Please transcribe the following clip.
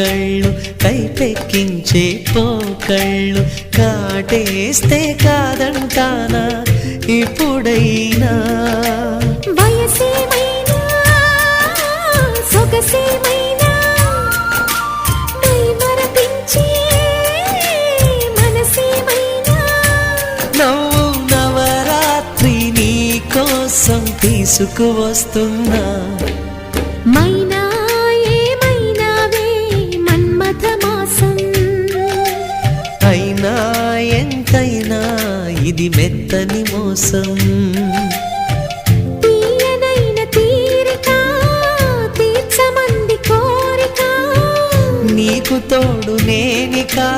కళ్ళు కైపెక్కించే పోకళ్ళు కాటేస్తే కాదంటానా ఇప్పుడైనా వయసేమైనా సొగసేమైనా మరపించే మనసేమైనా నవ్వు నవరాత్రి నీ కోసం తీసుకువస్తున్నా మైనా ఏమైనావే మన్మథ మాసం అయినా ఎంతైనా ఇది మెత్తని మోసం తీయనైన తీరిక తీర్చమంది కోరిక నీకు తోడు నేనికా